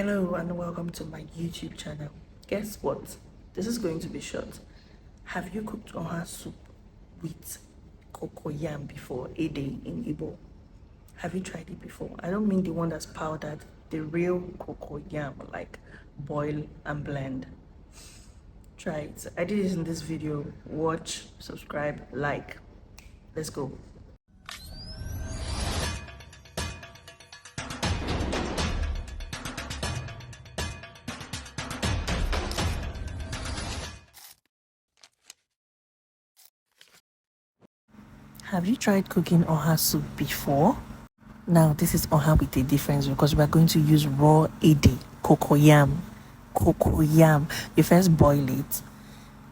Hello and welcome to my YouTube channel. Guess what? This is going to be short. Have you cooked oha soup with cocoyam before, a day in Igbo? Have you tried it before? I don't mean the one that's powdered, the real cocoyam, like boil and blend. Try it. I did it in this video. Watch, subscribe, like. Let's go. Have you tried cooking oha soup before? Now this is oha with a difference because we are going to use raw ede, cocoyam. You first boil it,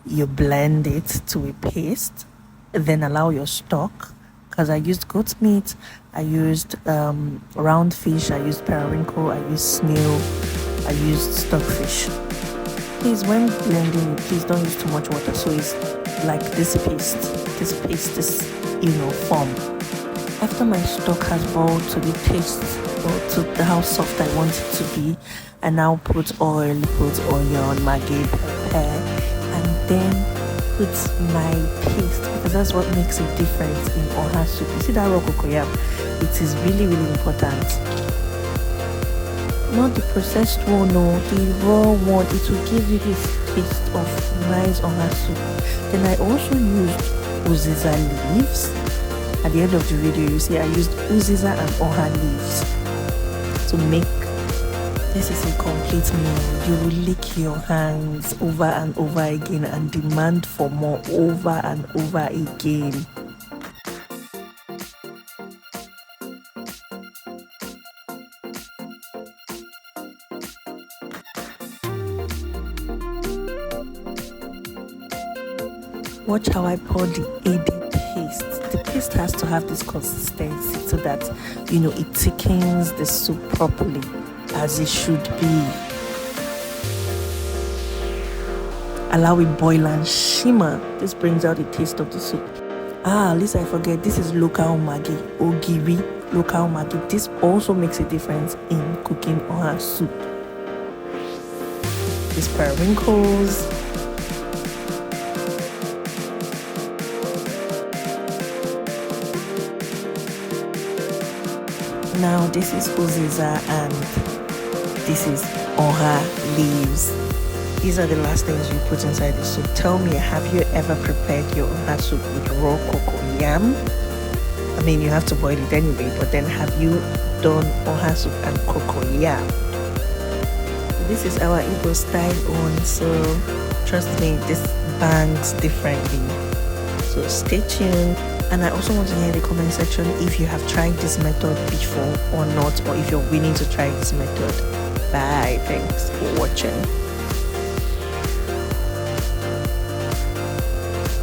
you blend it to a paste, then allow your stock. Because I used goat meat, I used round fish, I used periwinkle, I used snail, I used stockfish. Please, when blending it, please don't use too much water so it's like this form. After my stock has boiled to the taste or to how soft I want it to be, I now put oil, put onion, maggi, pepper, and then put my paste, because that's what makes a difference in oha soup. You see that raw cocoyam? It is really important. Not the processed one, no, the raw one. It will give you this taste of nice oha soup. Then I also used uziza leaves. At the end of the video, you see I used uziza and oha leaves to make. This is a complete meal. You will lick your hands over and over again and demand for more over and over again. Watch how I pour the ede paste. The paste has to have this consistency so that, it thickens the soup properly as it should be. Allow it boil and shimmer. This brings out the taste of the soup. At least I forget, this is local maggi, ogiri, local maggi. This also makes a difference in cooking oha soup. These periwinkles. Now this is uziza and this is oha leaves. These are the last things you put inside the soup. Tell me, have you ever prepared your oha soup with raw cocoyam? I mean, you have to boil it anyway, but then have you done oha soup and cocoyam? This is our Igbo style one, so trust me, this bangs differently. So stay tuned. And I also want to hear in the comment section if you have tried this method before or not, or if you're willing to try this method. Bye. Thanks for watching.